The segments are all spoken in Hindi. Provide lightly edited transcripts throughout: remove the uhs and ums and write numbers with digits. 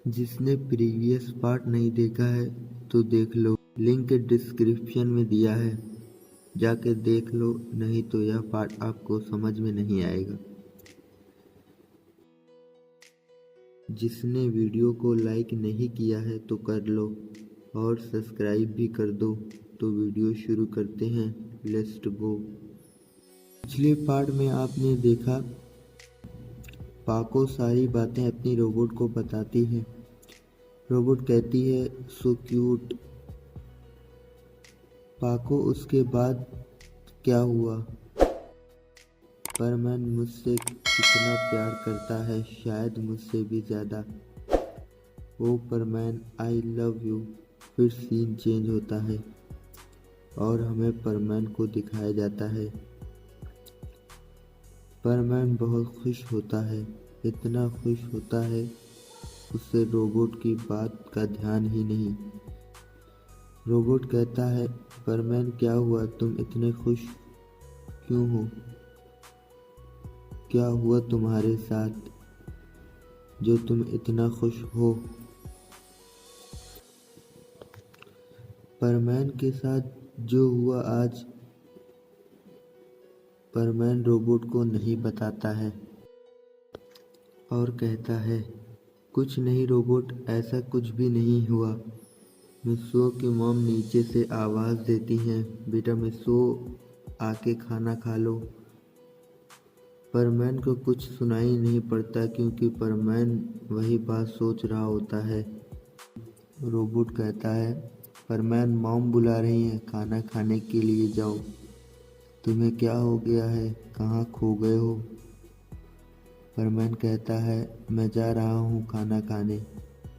जिसने प्रीवियस पार्ट नहीं देखा है तो देख लो, लिंक डिस्क्रिप्शन में दिया है, जाके देख लो, नहीं तो यह पार्ट आपको समझ में नहीं आएगा। जिसने वीडियो को लाइक नहीं किया है तो कर लो और सब्सक्राइब भी कर दो। तो वीडियो शुरू करते हैं, लेट्स गो। पिछले पार्ट में आपने देखा पाको सारी बातें अपनी रोबोट को बताती है। रोबोट कहती है सो क्यूट। पाको उसके बाद क्या हुआ? परमैन मुझसे कितना प्यार करता है, शायद मुझसे भी ज़्यादा। ओ परमैन आई लव यू। फिर सीन चेंज होता है और हमें परमैन को दिखाया जाता है। परमैन बहुत खुश होता है, इतना खुश होता है उससे रोबोट की बात का ध्यान ही नहीं। रोबोट कहता है परमैन क्या हुआ, तुम इतने खुश क्यों हो? क्या हुआ तुम्हारे साथ जो तुम इतना खुश हो? परमैन के साथ जो हुआ आज परमैन रोबोट को नहीं बताता है और कहता है कुछ नहीं रोबोट, ऐसा कुछ भी नहीं हुआ। मिस्सो की मॉम नीचे से आवाज़ देती हैं बेटा मिस्सो आके खाना खा लो। परमैन को कुछ सुनाई नहीं पड़ता क्योंकि परमैन वही बात सोच रहा होता है। रोबोट कहता है परमैन मॉम बुला रही हैं, खाना खाने के लिए जाओ। तुम्हें क्या हो गया है, कहाँ खो गए हो? परमैन कहता है मैं जा रहा हूँ खाना खाने।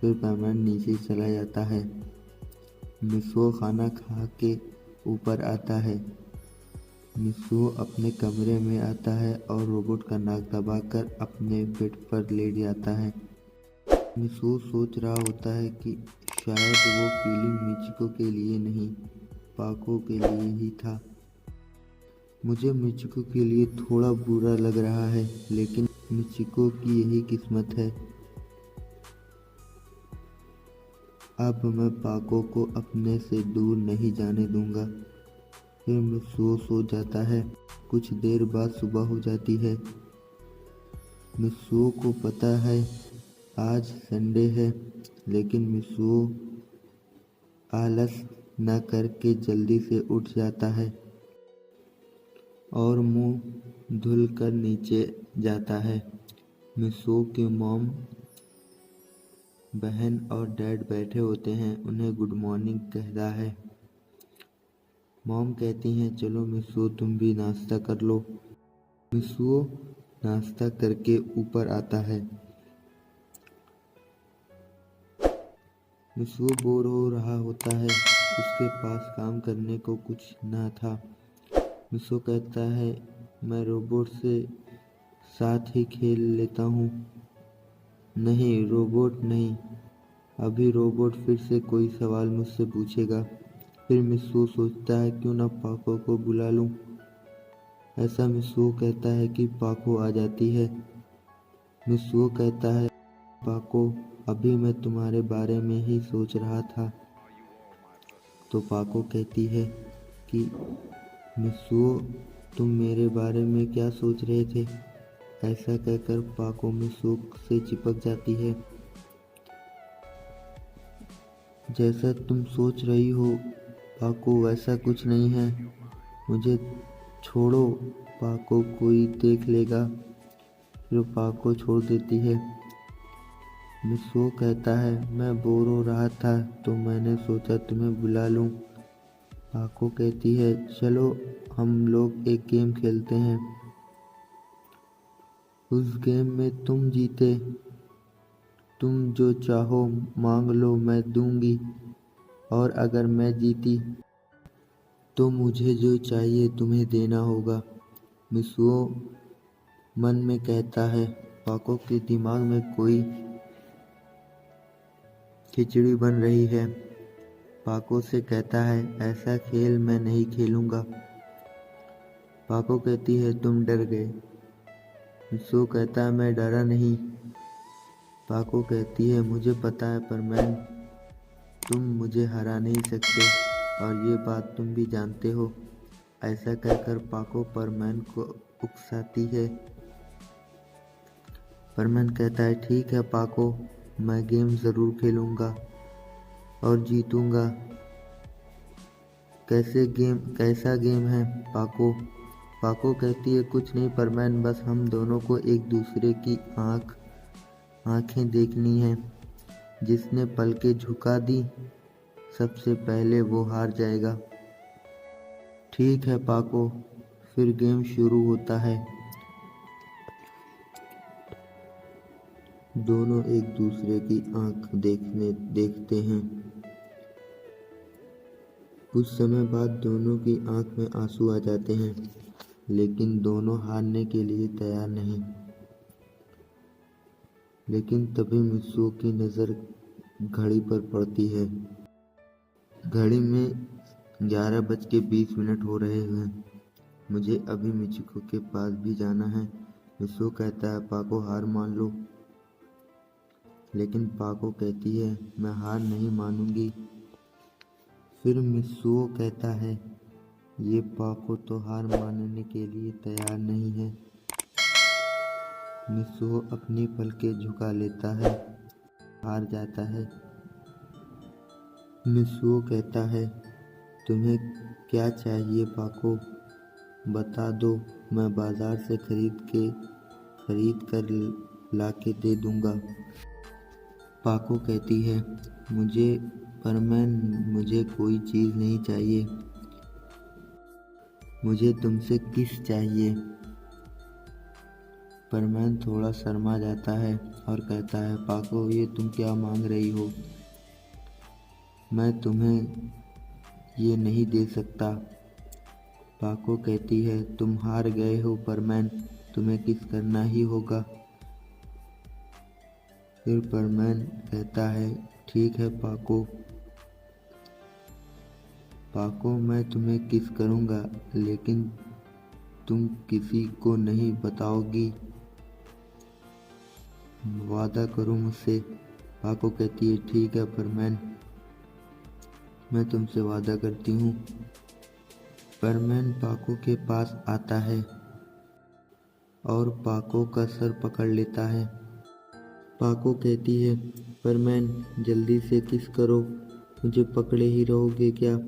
फिर परमैन नीचे चला जाता है। मिस्सो खाना खा के ऊपर आता है। मिस्सो अपने कमरे में आता है और रोबोट का नाक दबाकर अपने बेड पर लेट जाता है। मिस्सो सोच रहा होता है कि शायद वो फीलिंग मिचिको के लिए नहीं, पाको के लिए ही था। मुझे मिचिको के लिए थोड़ा बुरा लग रहा है, लेकिन मिचिको की यही किस्मत है। अब मैं पाको को अपने से दूर नहीं जाने दूंगा। फिर मिस्सो सो जाता है। कुछ देर बाद सुबह हो जाती है। मिस्सो को पता है आज संडे है, लेकिन मिस्सो आलस न करके जल्दी से उठ जाता है और मुंह धुलकर नीचे जाता है। मिस्सो की मॉम, बहन और डैड बैठे होते हैं, उन्हें गुड मॉर्निंग कहता है। मॉम कहती हैं चलो मिस्सो तुम भी नाश्ता कर लो। मिस्सो नाश्ता करके ऊपर आता है। मिस्सो बोर हो रहा होता है, उसके पास काम करने को कुछ न था। मिस्सो कहता है मैं रोबोट से साथ ही खेल लेता हूँ। नहीं रोबोट नहीं, अभी रोबोट फिर से कोई सवाल मुझसे पूछेगा। फिर मिस्सो सोचता है क्यों ना पाको को बुला लूं। ऐसा मिस्सो कहता है कि पाको आ जाती है। मिस्सो कहता है पाको अभी मैं तुम्हारे बारे में ही सोच रहा था। तो पाको कहती है कि मिस्सो तुम मेरे बारे में क्या सोच रहे थे? ऐसा कहकर पाको मिस्सो से चिपक जाती है। जैसा तुम सोच रही हो पाको वैसा कुछ नहीं है, मुझे छोड़ो, पाको कोई देख लेगा। फिर पाको छोड़ देती है। मिस्सो कहता है मैं बोर हो रहा था तो मैंने सोचा तुम्हें बुला लूं। पाको कहती है चलो हम लोग एक गेम खेलते हैं। उस गेम में तुम जीते, तुम जो चाहो मांग लो, मैं दूंगी। और अगर मैं जीती तो मुझे जो चाहिए तुम्हें देना होगा। मिस्सो मन में कहता है। पाको के दिमाग में कोई खिचड़ी बन रही है। पाको से कहता है ऐसा खेल मैं नहीं खेलूंगा। पाको कहती है तुम डर गए। मिस्सो कहता है मैं डरा नहीं, पाको कहती है मुझे पता है परमैन, तुम मुझे हरा नहीं सकते और ये बात तुम भी जानते हो। ऐसा कहकर पाको परमैन को उकसाती है। परमैन कहता है ठीक है पाको, मैं गेम ज़रूर खेलूँगा और जीतूँगा। कैसा गेम है पाको? पाको कहती है कुछ नहीं परमैन, बस हम दोनों को एक दूसरे की आंखें देखनी है। जिसने पलकें झुका दी सबसे पहले वो हार जाएगा। ठीक है पाको। फिर गेम शुरू होता है। दोनों एक दूसरे की आंख देखते हैं। कुछ समय बाद दोनों की आंख में आंसू आ जाते हैं, लेकिन दोनों हारने के लिए तैयार नहीं। लेकिन तभी मित्सुओ की नज़र घड़ी पर पड़ती है। घड़ी में 11:20 हो रहे हैं। मुझे अभी मिचिको के पास भी जाना है। मित्सुओ कहता है पाको हार मान लो, लेकिन पाको कहती है मैं हार नहीं मानूंगी। फिर मित्सुओ कहता है ये पाको तो हार मानने के लिए तैयार नहीं है। मित्सुओ अपनी पलकें झुका लेता है, हार जाता है। मित्सुओ कहता है तुम्हें क्या चाहिए पाको, बता दो, मैं बाजार से खरीद कर लाके दे दूंगा। पाको कहती है मुझे कोई चीज़ नहीं चाहिए, मुझे तुमसे किस चाहिए। परमैन थोड़ा शर्मा जाता है और कहता है पाको ये तुम क्या मांग रही हो, मैं तुम्हें ये नहीं दे सकता। पाको कहती है तुम हार गए हो परमैन, तुम्हें किस करना ही होगा। फिर परमैन कहता है ठीक है पाको मैं तुम्हें किस करूँगा, लेकिन तुम किसी को नहीं बताओगी, वादा करो मुझसे। पाको कहती है ठीक है परमैन, मैं तुमसे वादा करती हूँ। परमैन पाको के पास आता है और पाको का सर पकड़ लेता है। पाको कहती है परमैन जल्दी से किस करो, मुझे पकड़े ही रहोगे क्या।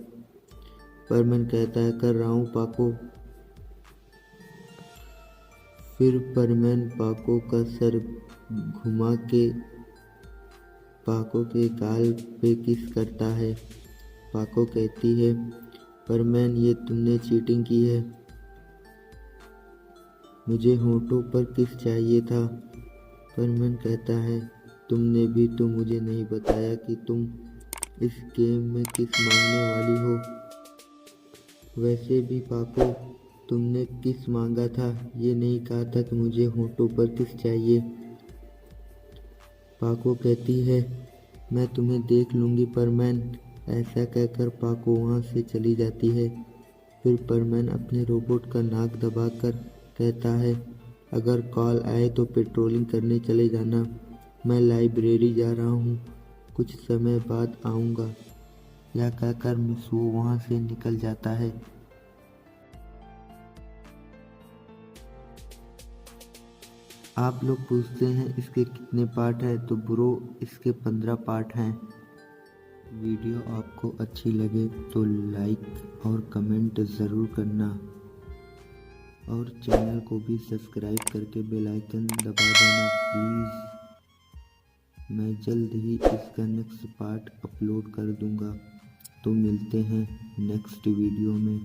परमैन कहता है कर रहा हूँ पाको। फिर परमैन पाको का सर घुमा के पाको के गाल पे किस करता है। पाको कहती है परमैन ये तुमने चीटिंग की है, मुझे होठों पर किस चाहिए था। परमैन कहता है तुमने भी तो मुझे नहीं बताया कि तुम इस गेम में किस मांगने वाली हो। वैसे भी पाको तुमने किस मांगा था, ये नहीं कहा था कि मुझे होठों पर किस चाहिए। पाको कहती है मैं तुम्हें देख लूँगी परमैन। ऐसा कहकर पाको वहाँ से चली जाती है। फिर परमैन अपने रोबोट का नाक दबाकर कहता है अगर कॉल आए तो पेट्रोलिंग करने चले जाना, मैं लाइब्रेरी जा रहा हूँ, कुछ समय बाद आऊँगा। यह कहकर मित्सुओ वहाँ से निकल जाता है। आप लोग पूछते हैं इसके कितने पार्ट हैं, तो ब्रो इसके 15 पार्ट हैं। वीडियो आपको अच्छी लगे तो लाइक और कमेंट ज़रूर करना और चैनल को भी सब्सक्राइब करके बेल आइकन दबा देना प्लीज़। मैं जल्द ही इसका नेक्स्ट पार्ट अपलोड कर दूंगा। तो मिलते हैं नेक्स्ट वीडियो में।